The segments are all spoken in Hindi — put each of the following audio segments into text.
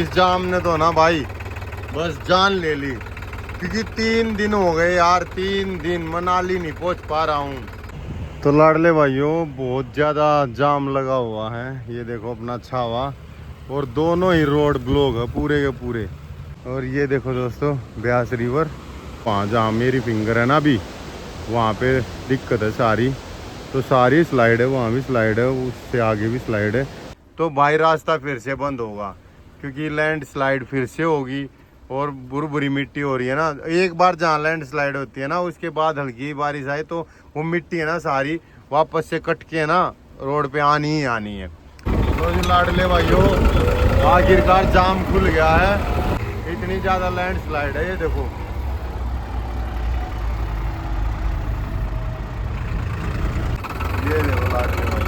इस जाम ने तो ना भाई बस जान ले ली, क्योंकि 3 दिन हो गए यार, 3 दिन मनाली नहीं पहुंच पा रहा हूँ। तो लाडले भाइयों बहुत ज़्यादा जाम लगा हुआ है, ये देखो अपना छावा, और दोनों ही रोड ब्लॉक है पूरे के पूरे। और ये देखो दोस्तों ब्यास रिवर, वहाँ जहाँ मेरी फिंगर है ना अभी, वहाँ पे दिक्कत है सारी, तो सारी स्लाइड है, वहाँ भी स्लाइड है, उससे आगे भी स्लाइड है। तो भाई रास्ता फिर से बंद होगा, क्योंकि लैंड स्लाइड फिर से होगी और बुरी मिट्टी हो रही है ना। एक बार जहाँ लैंड स्लाइड होती है ना, उसके बाद हल्की बारिश आए तो वो मिट्टी है ना सारी वापस से कट के ना रोड पे आनी ही आनी है। तो जी लाडले भाइयों आखिरकार जाम खुल गया है, इतनी ज़्यादा लैंड स्लाइड है, ये देखो। ये देखो लाडले भाई,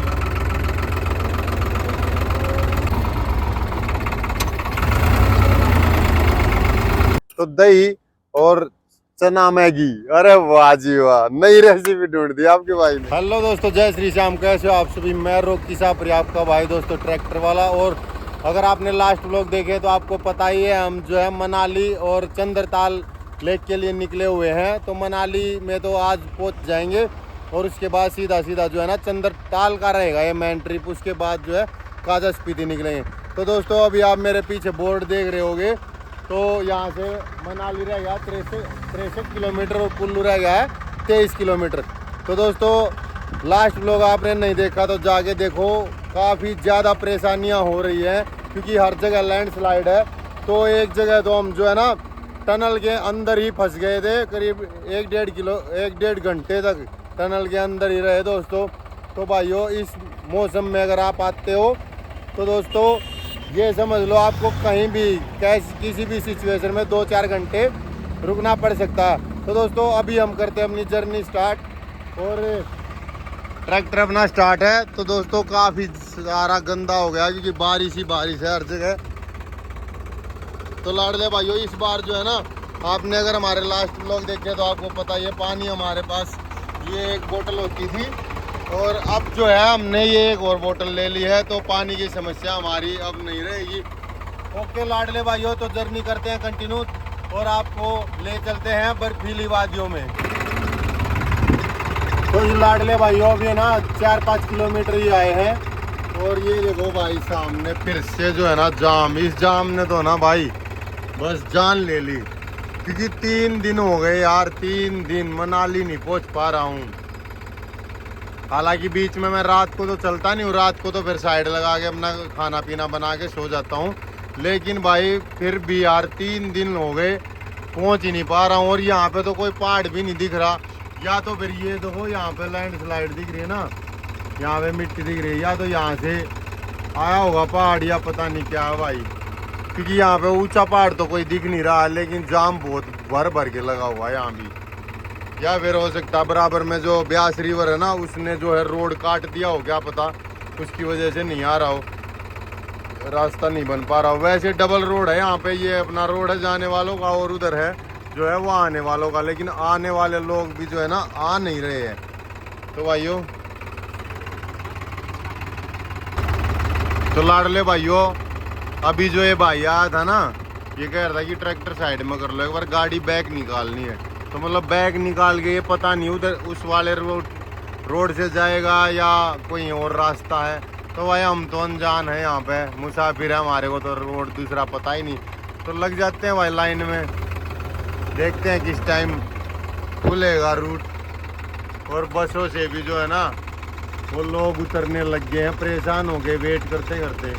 तो दही और चना मैगी, अरे वाह जी वाह, नई रेसिपी ढूंढ दी आपके भाई ने। हेलो दोस्तों, जय श्री श्याम, कैसे हो आप सभी। मैं रोकी सापरी आपका भाई दोस्तों ट्रैक्टर वाला। और अगर आपने लास्ट व्लॉग देखे तो आपको पता ही है, हम जो है मनाली और चंद्रताल लेक के लिए निकले हुए हैं। तो मनाली में तो आज पहुंच जाएंगे और उसके बाद सीधा सीधा जो है ना चंद्रताल का रहेगा ये मेन ट्रिप, उसके बाद जो है काजा स्पीति निकलेंगे। तो दोस्तों अभी आप मेरे पीछे बोर्ड देख रहे होगे, तो यहाँ से मनाली रह गया 63 किलोमीटर और कुल्लू रह गया है 23 किलोमीटर। तो दोस्तों लास्ट व्लॉग आपने नहीं देखा तो जाके देखो, काफ़ी ज़्यादा परेशानियाँ हो रही हैं, क्योंकि हर जगह लैंडस्लाइड है। तो एक जगह तो हम जो है ना टनल के अंदर ही फंस गए थे, करीब 1-1.5 घंटे तक टनल के अंदर ही रहे दोस्तों। तो भाइयों इस मौसम में अगर आप आते हो तो दोस्तों ये समझ लो आपको कहीं भी किसी भी सिचुएशन में 2-4 घंटे रुकना पड़ सकता है। तो दोस्तों अभी हम करते हैं अपनी जर्नी स्टार्ट, और ट्रैक्टर अपना स्टार्ट है। तो दोस्तों काफ़ी सारा गंदा हो गया, क्योंकि बारिश ही बारिश है हर जगह। तो लाडले भाइयों इस बार जो है ना, आपने अगर हमारे लास्ट व्लॉग देखे तो आपको पता ही है, पानी हमारे पास ये एक बोतल होती थी, और अब जो है हमने ये एक और बोतल ले ली है, तो पानी की समस्या हमारी अब नहीं रहेगी। ओके लाडले भाइयों, तो जर्नी करते हैं कंटिन्यू और आपको ले चलते हैं बर्फीली वादियों में। तो ये लाडले भाइयों अभी ना 4-5 किलोमीटर ही आए हैं, और ये देखो भाई सामने फिर से जो है ना जाम, इस जाम ने तो ना भाई बस जान ले ली, क्योंकि 3 दिन हो गए यार, 3 दिन मनाली नहीं पहुंच पा रहा हूँ। हालांकि बीच में मैं रात को तो चलता नहीं हूँ, रात को तो फिर साइड लगा के अपना खाना पीना बना के सो जाता हूँ, लेकिन भाई फिर भी यार 3 दिन हो गए पहुँच ही नहीं पा रहा हूँ। और यहाँ पे तो कोई पहाड़ भी नहीं दिख रहा, या तो फिर ये देखो यहाँ पे लैंड स्लाइड दिख रही है ना, यहाँ पे मिट्टी दिख रही है, या तो यहाँ से आया होगा पहाड़, या पता नहीं क्या है भाई, क्योंकि यहाँ पे ऊंचा पहाड़ तो कोई दिख नहीं रहा, लेकिन जाम बहुत भर भर के लगा हुआ है यहाँ भी। या फिर हो सकता बराबर में जो ब्यास रिवर है ना, उसने जो है रोड काट दिया हो, क्या पता उसकी वजह से नहीं आ रहा हो, रास्ता नहीं बन पा रहा हो। वैसे डबल रोड है यहाँ पे, ये अपना रोड है जाने वालों का, और उधर है जो है वो आने वालों का, लेकिन आने वाले लोग भी जो है ना आ नहीं रहे हैं। तो भाइयों, तो लाडले भाइयों अभी जो ये भाई आया था ना, ये कह रहा था कि ट्रैक्टर साइड में कर लो, एक बार गाड़ी बैक निकालनी है। तो मतलब बैग निकाल के, ये पता नहीं उधर उस वाले रोड से जाएगा या कोई और रास्ता है। तो भाई हम तो अनजान है, यहाँ पे मुसाफिर है, हमारे को तो रोड दूसरा पता ही नहीं। तो लग जाते हैं भाई लाइन में, देखते हैं किस टाइम खुलेगा रूट। और बसों से भी जो है ना वो लोग उतरने लग गए हैं, परेशान हो गए वेट करते करते।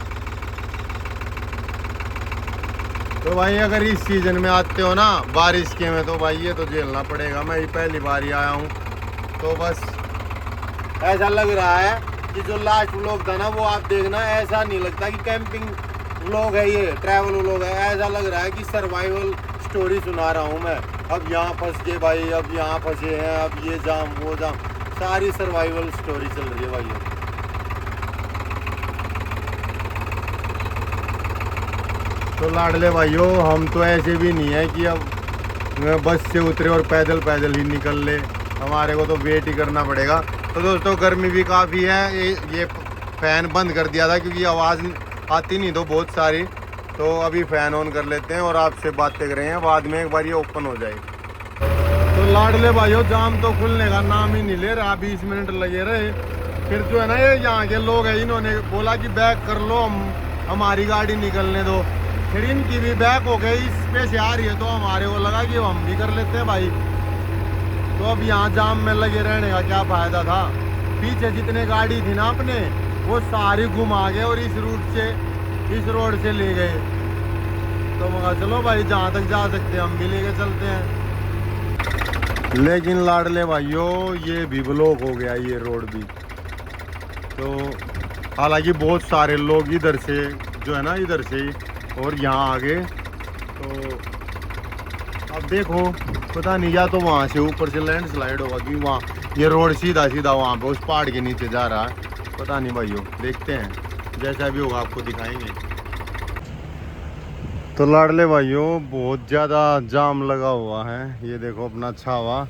तो भाई अगर इस सीज़न में आते हो ना बारिश के में, तो भाई ये तो झेलना पड़ेगा। मैं ही पहली बार ही आया हूँ, तो बस ऐसा लग रहा है कि जो लास्ट व्लॉग था ना वो आप देखना, ऐसा नहीं लगता कि कैंपिंग व्लॉग है, ये ट्रैवल व्लॉग है। ऐसा लग रहा है कि सर्वाइवल स्टोरी सुना रहा हूँ मैं। अब यहाँ फंस गए भाई, अब यहाँ फंसे हैं, अब ये जाम वो जाम, सारी सर्वाइवल स्टोरी चल रही है भाई। तो लाडले भाइयों हम तो ऐसे भी नहीं है कि अब बस से उतरे और पैदल पैदल ही निकल ले, हमारे को तो वेट ही करना पड़ेगा। तो दोस्तों गर्मी भी काफ़ी है, ये फ़ैन बंद कर दिया था क्योंकि आवाज़ आती नहीं तो बहुत सारी, तो अभी फैन ऑन कर लेते हैं और आपसे बातें कर रहे हैं, बाद में एक बार ये ओपन हो जाए। तो लाडले भाइयों जाम तो खुलने का नाम ही नहीं ले रहा, 20 मिनट लगे रहे। फिर जो है ना ये यहाँ के लोग हैं, इन्होंने बोला कि बैक कर लो, हमारी गाड़ी निकलने दो। फिर इनकी भी बैक हो गई, इस पे से आ रही है, तो हमारे को लगा कि हम भी कर लेते हैं भाई। तो अब यहाँ जाम में लगे रहने का क्या फायदा था। पीछे जितने गाड़ी थी ना अपने, वो सारी घुमा गए और इस रोड से ले गए। तो मगर चलो भाई जहाँ तक जा सकते हैं हम भी लेके चलते हैं। लेकिन लाडले भाइयों ये भी ब्लॉक हो गया, ये रोड भी। तो हालांकि बहुत सारे लोग इधर से जो है ना, इधर से और यहाँ आगे। तो अब देखो पता नहीं, या तो वहाँ से ऊपर से लैंडस्लाइड होगा कि वहाँ ये रोड सीधा वहाँ पे उस पहाड़ के नीचे जा रहा है, पता नहीं भाइयों, देखते हैं जैसा भी होगा आपको दिखाएंगे। तो लाडले भाइयों बहुत ज़्यादा जाम लगा हुआ है, ये देखो अपना छावा,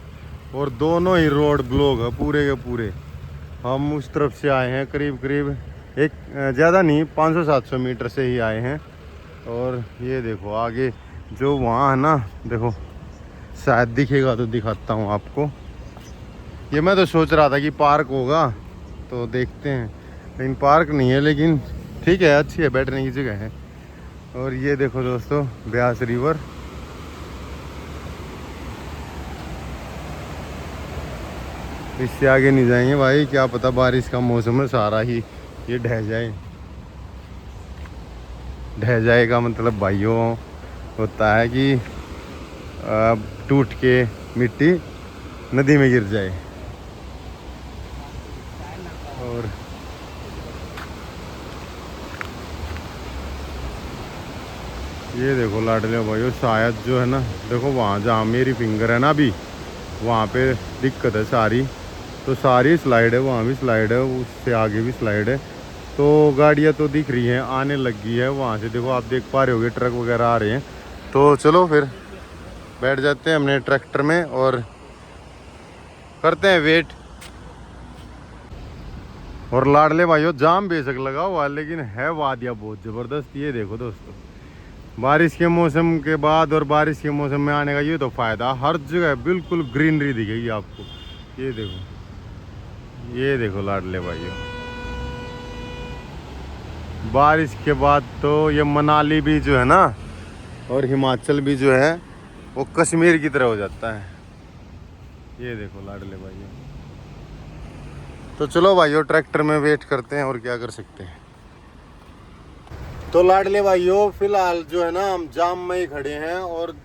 और दोनों ही रोड ब्लॉक है पूरे के पूरे। हम उस तरफ से आए हैं, करीब एक ज़्यादा नहीं 500-700 मीटर से ही आए हैं। और ये देखो आगे जो वहाँ है ना, देखो शायद दिखेगा तो दिखाता हूँ आपको। ये मैं तो सोच रहा था कि पार्क होगा, तो देखते हैं, लेकिन पार्क नहीं है, लेकिन ठीक है, अच्छी है, बैठने की जगह है। और ये देखो दोस्तों ब्यास रिवर, इससे आगे नहीं जाएंगे भाई, क्या पता बारिश का मौसम है, सारा ही ये ढह जाएगा। मतलब भाइयों होता है कि टूट के मिट्टी नदी में गिर जाए। और ये देखो लाडले भाइयों, शायद जो है ना, देखो वहाँ जहाँ मेरी फिंगर है ना अभी, वहाँ पे दिक्कत है सारी। तो सारी स्लाइड है, वहाँ भी स्लाइड है, उससे आगे भी स्लाइड है। तो गाड़ियाँ तो दिख रही हैं, आने लगी है वहाँ से, देखो आप देख पा रहे होगे ट्रक वगैरह आ रहे हैं। तो चलो फिर बैठ जाते हैं अपने ट्रैक्टर में और करते हैं वेट। और लाडले भाइयों जाम बेशक लगा हुआ, लेकिन है वादियाँ बहुत ज़बरदस्त। ये देखो दोस्तों, बारिश के मौसम के बाद और बारिश के मौसम में आने का ये तो फ़ायदा, हर जगह बिल्कुल ग्रीनरी दिखेगी आपको। ये देखो लाडले भाइयों, बारिश के बाद तो ये मनाली भी जो है ना, और हिमाचल भी जो है वो कश्मीर की तरह हो जाता है। ये देखो लाडले भाइयों। तो चलो भाइयों ट्रैक्टर में वेट करते हैं, और क्या कर सकते हैं। तो लाडले भाइयों फिलहाल जो है ना हम जाम में ही खड़े हैं, और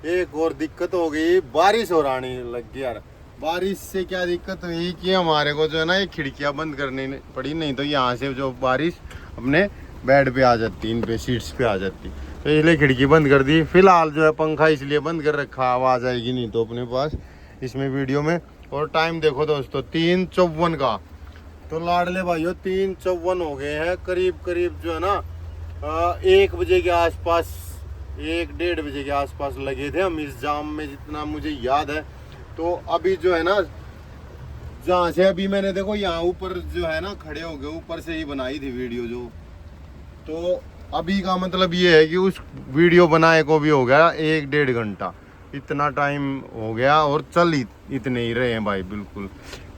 एक और दिक्कत हो गई, बारिश हो आने लग गई यार। बारिश से क्या दिक्कत हुई कि हमारे को जो है ना ये खिड़कियां बंद करनी पड़ी, नहीं तो यहाँ से जो बारिश अपने बेड पे आ जाती, इन पे सीट्स पे आ जाती। तो इसलिए खिड़की बंद कर दी। फिलहाल जो है पंखा इसलिए बंद कर रखा, आवाज़ आएगी नहीं तो अपने पास इसमें वीडियो में। और टाइम देखो दोस्तों 3:54 का। तो लाडले भाइयों 3:54 हो गए हैं, करीब जो है ना 1 बजे के आसपास, 1-1:30 बजे के आसपास लगे थे हम इस जाम में, जितना मुझे याद है। तो अभी जो है ना, जहाँ से अभी मैंने देखो यहाँ ऊपर जो है ना खड़े हो गए, ऊपर से ही बनाई थी वीडियो जो। तो अभी का मतलब ये है कि उस वीडियो बनाए को भी हो गया 1-1.5 घंटा, इतना टाइम हो गया, और चल इतने ही रहे हैं भाई। बिल्कुल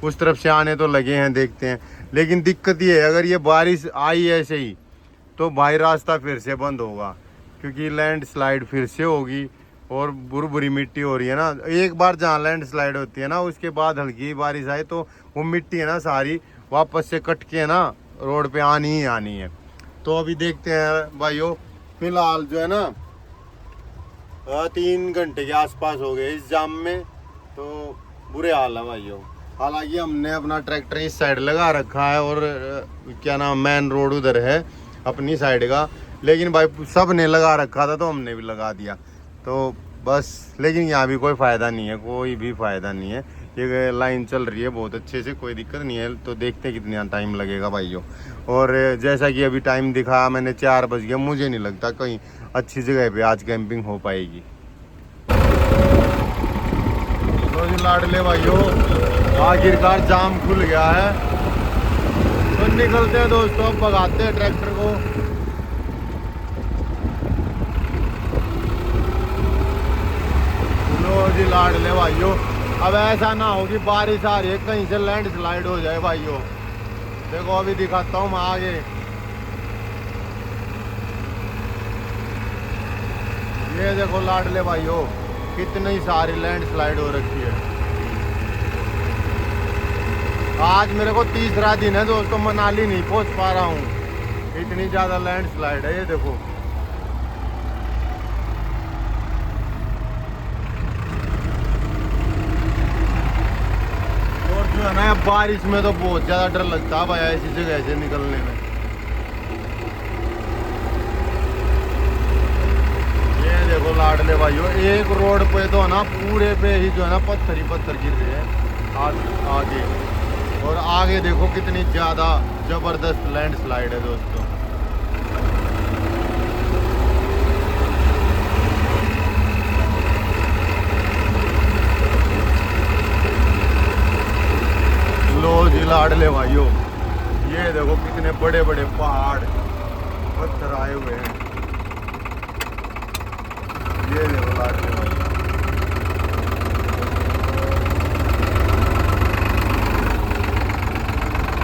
उस तरफ से आने तो लगे हैं, देखते हैं। लेकिन दिक्कत ये है, अगर ये बारिश आई ऐसे ही तो भाई रास्ता फिर से बंद होगा, क्योंकि लैंडस्लाइड फिर से होगी, और बुरी मिट्टी हो रही है ना। एक बार जहाँ लैंडस्लाइड होती है ना, उसके बाद हल्की बारिश आए तो वो मिट्टी है ना सारी वापस से कट के ना रोड पे आनी ही आनी है। तो अभी देखते हैं भाइयों, फिलहाल जो है ना 3 घंटे के आसपास हो गए इस जाम में, तो बुरे हाल है भाइयों। हालांकि हमने अपना ट्रैक्टर इस साइड लगा रखा है, और क्या नाम मेन रोड उधर है अपनी साइड का, लेकिन भाई सब ने लगा रखा था तो हमने भी लगा दिया। तो बस, लेकिन यहाँ भी कोई फ़ायदा नहीं है, कोई भी फ़ायदा नहीं है। ये लाइन चल रही है बहुत अच्छे से, कोई दिक्कत नहीं है। तो देखते हैं कितना टाइम लगेगा भाइयों। और जैसा कि अभी टाइम दिखाया मैंने 4 बज गया, मुझे नहीं लगता कहीं अच्छी जगह पे आज कैंपिंग हो पाएगी। तो जी लाडले भाइयों आखिरकार जाम खुल गया है, तो निकलते हैं दोस्तों, अब भगाते हैं ट्रैक्टर को। लाडले भाइयों, अब ऐसा ना हो कि बारिश आ रही है कहीं से लैंडस्लाइड हो जाए भाइयों। देखो अभी दिखाता हूँ मैं आगे, ये देखो लाडले भाइयों कितनी सारी लैंडस्लाइड हो रखी है। आज मेरे को तीसरा दिन है दोस्तों, मनाली नहीं पहुंच पा रहा हूँ, इतनी ज्यादा लैंडस्लाइड है। ये देखो और जो है ना बारिश में तो बहुत ज्यादा डर लगता है भाई ऐसी जगह से निकलने में। ये देखो लाडले भाइयों, एक रोड पे तो है ना पूरे पे ही जो है ना पत्थर ही पत्थर गिर रहे हैं आगे, और आगे देखो कितनी ज्यादा जबरदस्त लैंडस्लाइड है दोस्तों। लो जी लाडले भाइयों, ये देखो कितने बड़े बड़े पहाड़ पत्थर आए हुए हैं। ये देखो लाडले भाइयों,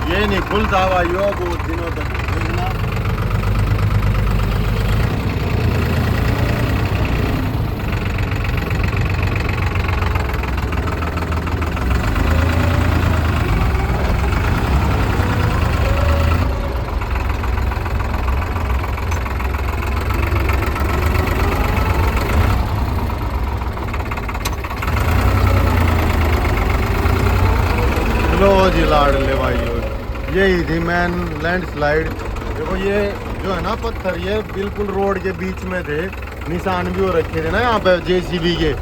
ये नहीं खुलता भाइयों बहुत दिनों तक, देखना। लो जी लाडले भाइयों, यही थी मैन लैंडस्लाइड। देखो ये जो है ना पत्थर, ये बिल्कुल रोड के बीच में थे, निशान भी हो रखे थे ना यहाँ पे जेसीबी के,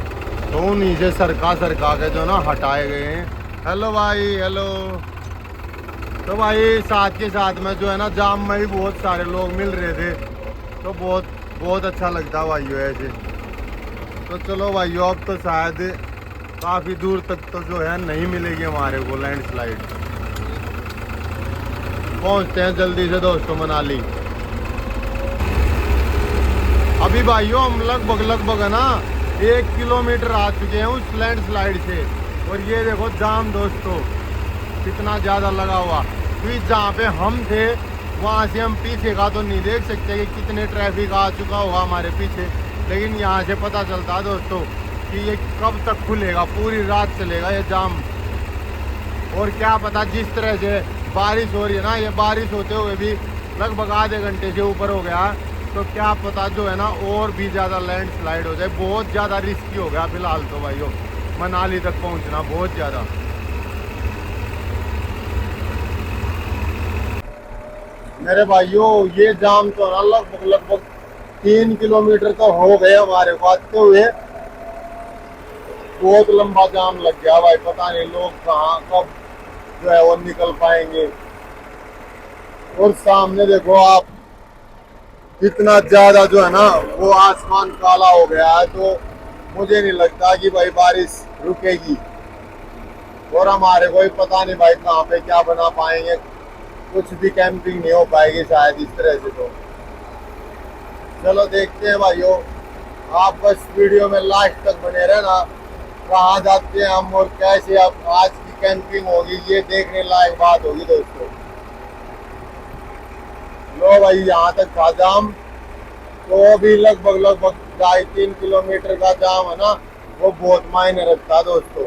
तो उन्हीं से सरका के जो ना हटाए गए हैं। हेलो भाई, हेलो। तो भाई साथ के साथ में जो है ना जाम में भी बहुत सारे लोग मिल रहे थे, तो बहुत बहुत अच्छा लगता भाइयों ऐसे। तो चलो भाइयों अब तो शायद काफ़ी दूर तक तो जो है नहीं मिलेगी हमारे को लैंडस्लाइड। पहुंचते हैं जल्दी से दोस्तों मनाली। अभी भाइयों हम लगभग है ना 1 किलोमीटर आ चुके हैं उस लैंडस्लाइड से, और ये देखो जाम दोस्तों कितना ज़्यादा लगा हुआ। क्योंकि जहाँ पे हम थे वहाँ से हम पीछे का तो नहीं देख सकते कि कितने ट्रैफिक आ चुका होगा हमारे पीछे, लेकिन यहाँ से पता चलता है दोस्तों कि ये कब तक खुलेगा, पूरी रात चलेगा ये जाम। और क्या पता जिस तरह से बारिश हो रही है ना, ये बारिश होते हुए भी लगभग आधे घंटे से ऊपर हो गया, तो क्या पता जो है ना और भी ज़्यादा लैंडस्लाइड हो जाए। बहुत ज़्यादा रिस्की हो गया फिलहाल तो भाइयों मनाली तक पहुंचना, बहुत ज़्यादा। मेरे भाइयों ये जाम तो ना लगभग 3 किलोमीटर तो हो गए हमारे को आते हुए, बहुत लंबा जाम लग गया भाई। पता नहीं लोग कहाँ कब जो है वो निकल पाएंगे। और सामने देखो आप इतना ज्यादा जो है ना वो आसमान काला हो गया है, तो मुझे नहीं लगता कि भाई बारिश रुकेगी। और हमारे को पता नहीं भाई कहाँ पे क्या बना पाएंगे, कुछ भी कैंपिंग नहीं हो पाएगी शायद इस तरह से। तो चलो देखते हैं भाइयों, आप बस वीडियो में लास्ट तक बने रहना, कहाँ जाते हैं हम और कैसे अब आज की कैंपिंग होगी, ये देखने लायक बात होगी दोस्तों। लो भाई यहाँ तक था जाम, तो अभी लगभग 2.5-3 किलोमीटर का जाम है ना, वो बहुत मायने रखता दोस्तों।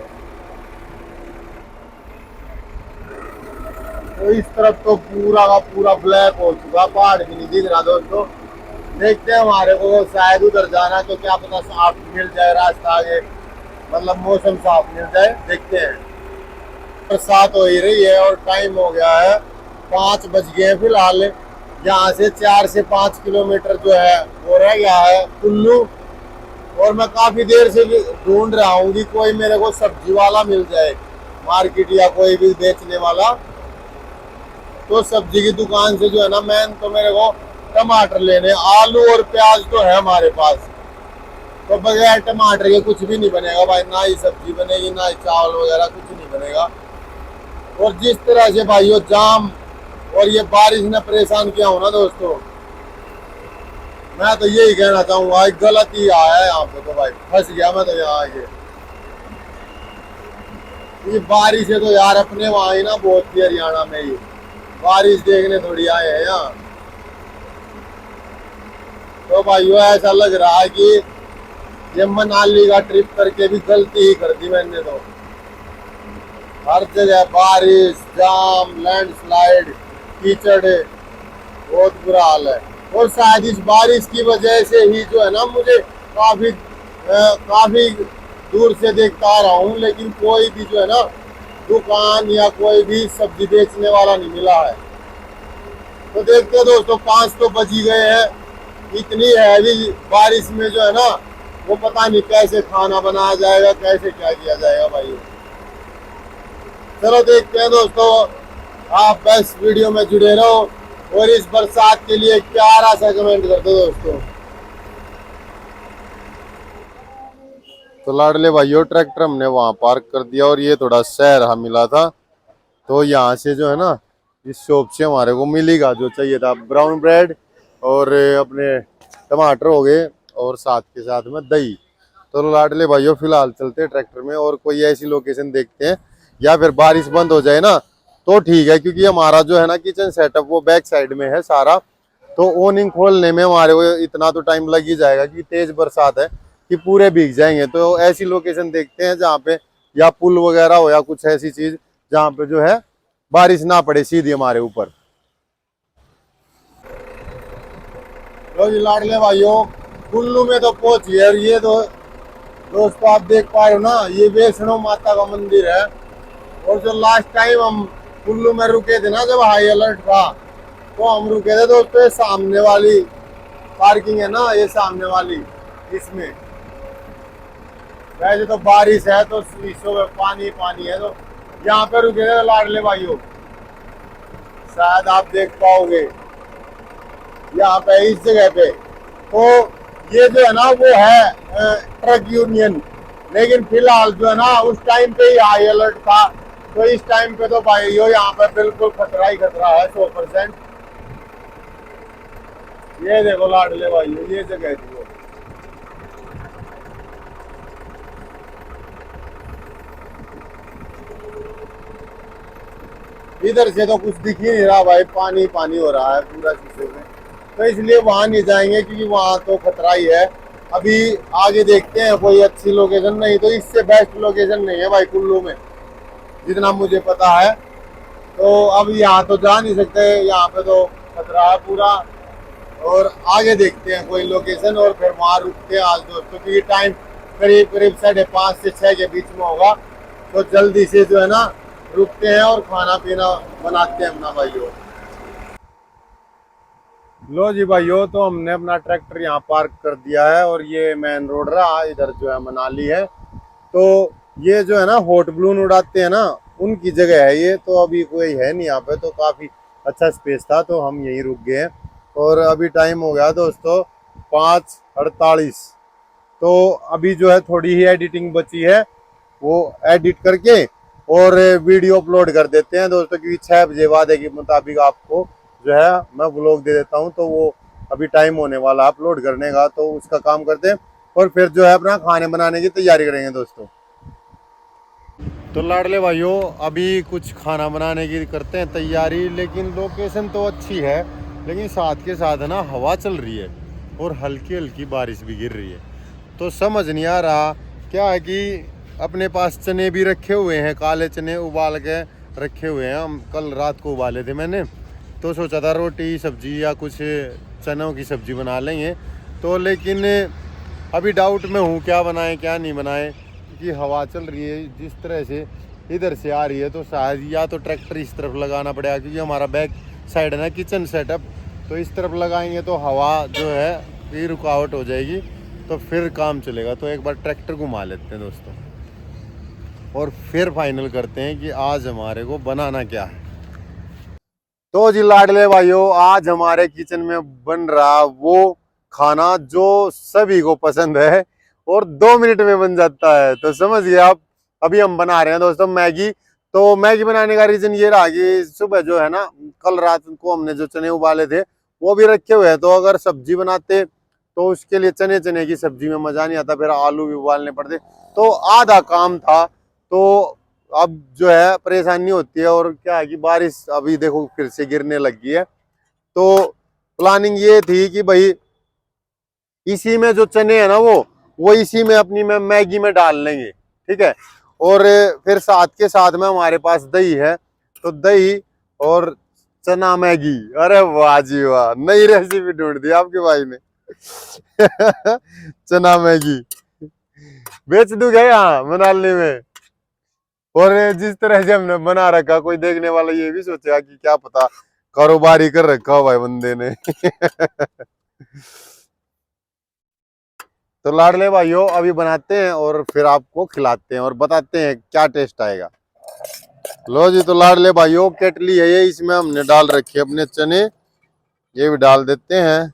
तो इस तरफ तो पूरा का पूरा ब्लैक हो चुका, पहाड़ भी नहीं दिख रहा दोस्तों। देखते हैं हमारे को शायद उधर जाना, तो क्या पता साफ मिल जाए रास्ता आगे, मतलब मौसम साफ मिल जाए, देखते हैं। बरसात हो ही रही है और टाइम हो गया है 5 बज गए फिलहाल। यहाँ से 4 से 5 किलोमीटर जो है वो रह गया है कुल्लू, और मैं काफी देर से ढूंढ रहा हूँ कि कोई मेरे को सब्जी वाला मिल जाए, मार्केट या कोई भी बेचने वाला। तो सब्जी की दुकान से जो है ना मैन तो मेरे को टमाटर लेने, आलू और प्याज तो है हमारे पास, तो बगैर टमाटर के कुछ भी नहीं बनेगा भाई, ना ही सब्जी बनेगी ना ही चावल वगैरह कुछ नहीं बनेगा। और जिस तरह से भाइयों जाम और ये बारिश ने परेशान किया हो ना दोस्तों, मैं तो यही कहना चाहूंगा गलत ही आया है यहाँ पे, तो भाई फंस गया मैं तो यहाँ आके। ये बारिश है तो यार अपने वहां ही ना बहुत थी हरियाणा में ही, बारिश देखने थोड़ी आए हैं यहाँ। तो भाइयों ऐसा लग रहा है कि ये मनाली का ट्रिप करके भी गलती ही कर दी मैंने तो। हर जगह बारिश, जाम, लैंडस्लाइड, कीचड़, बहुत बुरा हाल है। और शायद इस बारिश की वजह से ही जो है ना मुझे काफी दूर से देखता आ रहा हूँ, लेकिन कोई भी जो है ना दुकान या कोई भी सब्जी बेचने वाला नहीं मिला है। तो देखते हैं दोस्तों, 5 तो बज ही गए हैं। इतनी हैवी बारिश में जो है ना वो पता नहीं कैसे खाना बनाया जाएगा, कैसे क्या किया जाएगा भाई। चलो देखते हैं दोस्तों, आप बस वीडियो में जुड़े रहो और इस बरसात के लिए प्यारा सा कमेंट कर दो दोस्तों। तो लाडले भाइयों, ट्रैक्टर हमने वहां पार्क कर दिया और ये थोड़ा शहर हम मिला था, तो यहाँ से जो है ना इस शॉप से हमारे को मिलेगा जो चाहिए था, ब्राउन ब्रेड और अपने टमाटर हो गए और साथ के साथ में दही। तो लाडले भाइयों फिलहाल चलते हैं ट्रैक्टर में और कोई ऐसी लोकेशन देखते हैं, या फिर बारिश बंद हो जाए ना तो ठीक है, क्योंकि हमारा जो है ना किचन सेटअप वो बैक साइड में है सारा, तो ओनिंग खोलने में हमारे को इतना तो टाइम लग ही जाएगा कि तेज बरसात है कि पूरे भीग जाएंगे। तो ऐसी लोकेशन देखते हैं जहाँ पे या पुल वगैरह हो या कुछ ऐसी चीज जहाँ पे जो है बारिश ना पड़े सीधी हमारे ऊपर। तो जी लाडले भाइयों, कुल्लू में तो पहुंची है। और ये तो दोस्तों आप देख पा रहे हो ना, ये वैष्णो माता का मंदिर है। और जो लास्ट टाइम हम कुल्लू में रुके थे ना जब हाई अलर्ट था, तो हम रुके थे दोस्तों ये सामने वाली पार्किंग है ना, ये सामने वाली, इसमें वैसे तो बारिश है तो शीशों में पानी पानी है, तो यहाँ पे रुके थे लाडले भाइयों। शायद आप देख पाओगे यहाँ पे इस जगह पे। तो ये जो है ना वो है ट्रक यूनियन, लेकिन फिलहाल जो है ना उस टाइम पे ही हाई अलर्ट था, तो इस टाइम पे तो भाइयों यहाँ पे बिल्कुल खतरा ही खतरा है 100%। ये देखो लाडले भाइयों, ये जगह थी वो। इधर से तो कुछ दिख ही नहीं रहा भाई, पानी पानी हो रहा है पूरा शीशे में, तो इसलिए वहां नहीं जाएंगे क्योंकि वहां तो खतरा ही है। अभी आगे देखते हैं कोई अच्छी लोकेशन, नहीं तो इससे बेस्ट लोकेशन नहीं है भाई कुल्लू में जितना मुझे पता है। तो अब यहाँ तो जा नहीं सकते, यहाँ पे तो खतरा है पूरा। और आगे देखते हैं कोई लोकेशन और फिर वहां रुकते हैं आज दोस्तों, क्योंकि टाइम करीब करीब 5:30 से 6 के बीच में होगा। तो जल्दी से जो है ना रुकते हैं और खाना पीना बनाते हैं अपना भाइयों। लो जी भाइयों, तो हमने अपना ट्रैक्टर यहाँ पार्क कर दिया है और ये मेन रोड रहा, इधर जो है मनाली है। तो ये जो है ना हॉट बलून उड़ाते हैं ना, उनकी जगह है ये। तो अभी कोई है नहीं यहाँ पे, तो काफी अच्छा स्पेस था तो हम यहीं रुक गए हैं। और अभी टाइम हो गया दोस्तों 5:48। तो अभी जो है थोड़ी ही एडिटिंग बची है, वो एडिट करके और वीडियो अपलोड कर देते हैं दोस्तों, क्योंकि 6 बजे वादे के मुताबिक आपको जो है मैं व्लॉग दे देता हूं। तो वो अभी टाइम होने वाला अपलोड करने का, तो उसका काम करते हैं और फिर जो है अपना खाने बनाने की तैयारी करेंगे दोस्तों। तो लाडले भाइयों, अभी कुछ खाना बनाने की करते हैं तैयारी। लेकिन लोकेशन तो अच्छी है, लेकिन साथ के साथ ना हवा चल रही है और हल्की हल्की बारिश भी गिर रही है। तो समझ नहीं आ रहा क्या है कि अपने पास चने भी रखे हुए हैं, काले चने उबाल के रखे हुए हैं, हम कल रात को उबाले थे मैंने। तो सोचा था रोटी सब्जी या कुछ चनों की सब्जी बना लेंगे। तो लेकिन अभी डाउट में हूँ क्या बनाए क्या नहीं बनाए, क्योंकि हवा चल रही है जिस तरह से इधर से आ रही है। तो शायद या तो ट्रैक्टर इस तरफ लगाना पड़ेगा, क्योंकि हमारा बैक साइड है ना किचन सेटअप, तो इस तरफ लगाएंगे तो हवा जो है ये रुकावट हो जाएगी, तो फिर काम चलेगा। तो एक बार ट्रैक्टर घुमा लेते हैं दोस्तों और फिर फाइनल करते हैं कि आज हमारे को बनाना क्या है। तो जी लाडले भाइयों, आज हमारे किचन में बन रहा वो खाना जो सभी को पसंद है और 2 मिनट में बन जाता है। तो समझ गए आप, अभी हम बना रहे हैं दोस्तों मैगी। तो मैगी बनाने का रीजन ये रहा कि सुबह जो है ना कल रात को हमने जो चने उबाले थे वो भी रखे हुए हैं। तो अगर सब्जी बनाते तो उसके लिए चने चने की सब्जी में मजा नहीं आता, फिर आलू भी उबालने पड़ते, तो आधा काम था। तो अब जो है परेशानी होती है। और क्या है कि बारिश अभी देखो फिर से गिरने लगी है, तो प्लानिंग ये थी कि भाई इसी में जो चने है ना वो इसी में अपनी में मैगी में डाल लेंगे, ठीक है। और फिर साथ के साथ में हमारे पास दही है, तो दही और चना मैगी। अरे वाह जी वाह, नई रेसिपी ढूंढ दी आपके भाई ने। चना मैगी बेच दूंगा यहाँ मनाली में। और जिस तरह से हमने बना रखा, कोई देखने वाला ये भी सोचेगा कि क्या पता कारोबार ही कर रखा हो भाई बंदे ने। तो लाडले भाइयों अभी बनाते हैं और फिर आपको खिलाते हैं और बताते हैं क्या टेस्ट आएगा। लो जी, तो लाडले भाइयों केटली है ये, इसमें हमने डाल रखे अपने चने, ये भी डाल देते हैं।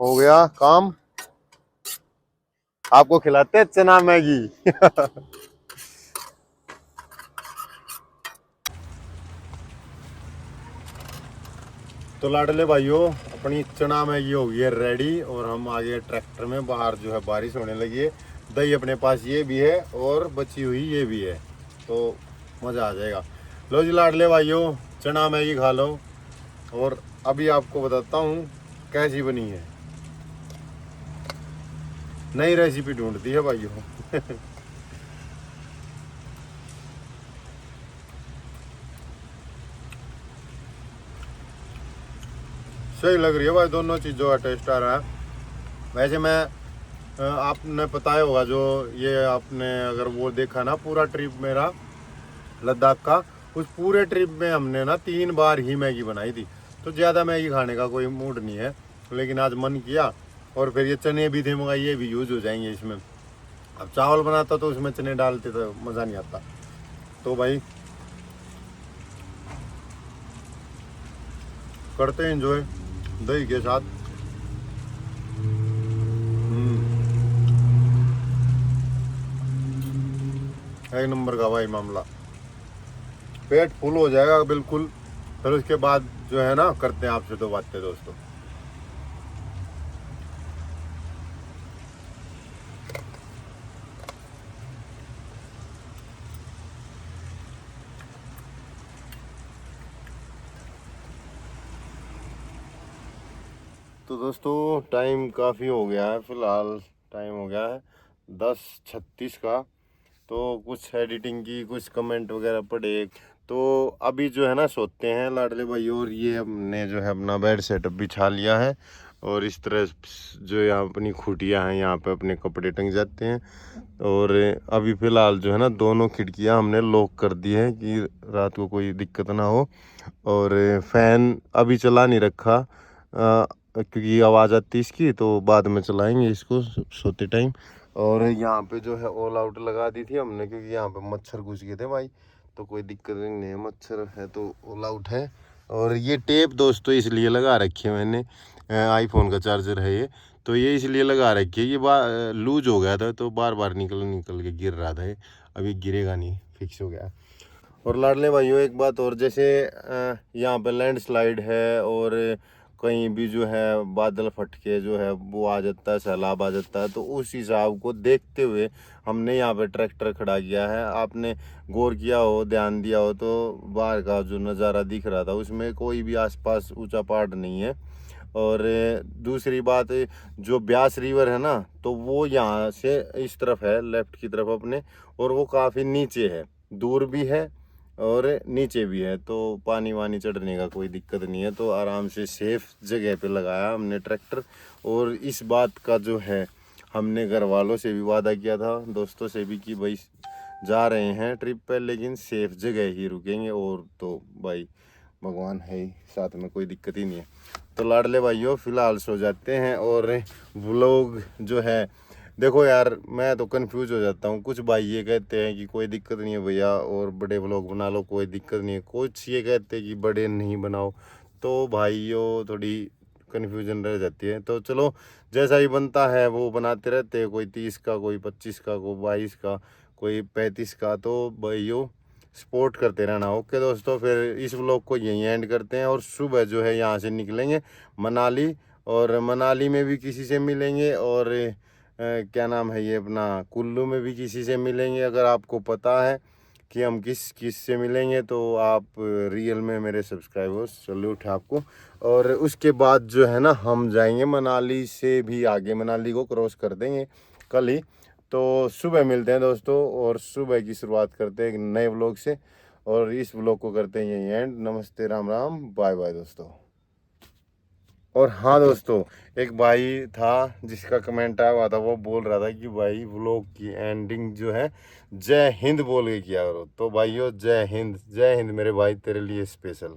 हो गया काम, आपको खिलाते हैं चना मैगी। तो लाडले भाइयों अपनी चना मैगी हो गई है रेडी, और हम आगे ट्रैक्टर में, बाहर जो है बारिश होने लगी है। दही अपने पास ये भी है और बची हुई ये भी है, तो मज़ा आ जाएगा। लो जी लाडले भाइयों, चना मैगी खा लो और अभी आपको बताता हूँ कैसी बनी है। नई रेसिपी ढूंढती है भाइयों। सही लग रही है भाई, दोनों चीज़ों का टेस्ट आ रहा है। वैसे मैं आपने पता ही होगा, जो ये आपने अगर वो देखा ना पूरा ट्रिप मेरा लद्दाख का, उस पूरे ट्रिप में हमने ना 3 बार ही मैगी बनाई थी। तो ज़्यादा मैगी खाने का कोई मूड नहीं है, लेकिन आज मन किया। और फिर ये चने भी थे मगर ये भी यूज हो जाएंगे इसमें। अब चावल बनाता तो उसमें चने डालते तो मज़ा नहीं आता। तो भाई करते हैं एंजॉय दही के साथ। एक नंबर का भाई मामला, पेट फुल हो जाएगा बिल्कुल। फिर उसके बाद जो है ना करते हैं आपसे दो बातें दोस्तों। तो दोस्तों टाइम काफ़ी हो गया है, फ़िलहाल टाइम हो गया है 10:36 का। तो कुछ एडिटिंग की, कुछ कमेंट वगैरह पढ़े, तो अभी जो है ना सोते हैं लाडले भाई। और ये हमने जो है अपना बेड सेटअप बिछा लिया है, और इस तरह जो यहाँ अपनी खूटियाँ हैं यहाँ पे अपने कपड़े टंग जाते हैं। और अभी फ़िलहाल जो है ना दोनों खिड़कियाँ हमने लॉक कर दी है कि रात को कोई दिक्कत ना हो। और फ़ैन अभी चला नहीं रखा, क्योंकि आवाज़ आती है इसकी, तो बाद में चलाएंगे इसको सोते टाइम। और यहाँ पे जो है ऑल आउट लगा दी थी हमने, क्योंकि यहाँ पे मच्छर घुस गए थे भाई। तो कोई दिक्कत नहीं है, मच्छर है तो ऑल आउट है। और ये टेप दोस्तों इसलिए लगा रखी है मैंने, आईफोन का चार्जर है ये, तो ये इसलिए लगा रखी है। ये लूज हो गया था तो बार बार निकल निकल के गिर रहा था ये, अभी गिरेगा नहीं, फिक्स हो गया। और लाडले भाइयों एक बात और, जैसे यहाँ पे लैंडस्लाइड है और कहीं भी जो है बादल फट के जो है वो आ जाता है, सैलाब आ जाता है, तो उस हिसाब को देखते हुए हमने यहाँ पे ट्रैक्टर खड़ा किया है। आपने गौर किया हो, ध्यान दिया हो तो बाहर का जो नज़ारा दिख रहा था उसमें कोई भी आसपास ऊंचा पहाड़ नहीं है। और दूसरी बात, जो ब्यास रिवर है ना, तो वो यहाँ से इस तरफ है, लेफ्ट की तरफ अपने, और वो काफ़ी नीचे है, दूर भी है और नीचे भी है, तो पानी वानी चढ़ने का कोई दिक्कत नहीं है। तो आराम से सेफ जगह पे लगाया हमने ट्रैक्टर। और इस बात का जो है हमने घर वालों से भी वादा किया था, दोस्तों से भी, कि भाई जा रहे हैं ट्रिप पे लेकिन सेफ जगह ही रुकेंगे, और तो भाई भगवान है ही साथ में, कोई दिक्कत ही नहीं है। तो लाडले भाइयों फ़िलहाल सो जाते हैं। और व्लॉग जो है, देखो यार मैं तो कंफ्यूज हो जाता हूँ। कुछ भाई ये कहते हैं कि कोई दिक्कत नहीं है भैया और बड़े व्लॉग बना लो, कोई दिक्कत नहीं है। कुछ ये कहते हैं कि बड़े नहीं बनाओ। तो भाइयों थोड़ी कन्फ्यूजन रह जाती है। तो चलो जैसा ही बनता है वो बनाते रहते हैं, कोई 30 का, कोई 25 का, कोई 22 का, कोई 35 का। तो भाइयों सपोर्ट करते रहना। ओके दोस्तों, फिर इस व्लॉग को यहीं एंड करते हैं। और सुबह जो है यहाँ से निकलेंगे मनाली, और मनाली में भी किसी से मिलेंगे, और क्या नाम है ये अपना कुल्लू में भी किसी से मिलेंगे। अगर आपको पता है कि हम किस से मिलेंगे तो आप रियल में मेरे सब्सक्राइबर्स, सैल्यूट है आपको। और उसके बाद जो है ना हम जाएंगे मनाली से भी आगे, मनाली को क्रॉस कर देंगे कल ही। तो सुबह मिलते हैं दोस्तों, और सुबह की शुरुआत करते हैं एक नए व्लॉग से, और इस व्लॉग को करते हैं यही एंड। नमस्ते, राम राम, बाय बाय दोस्तों। और हाँ दोस्तों, एक भाई था जिसका कमेंट आया हुआ था, वो बोल रहा था कि भाई व्लॉग की एंडिंग जो है जय हिंद बोल के किया करो। तो भाइयों जय हिंद, जय हिंद मेरे भाई, तेरे लिए स्पेशल।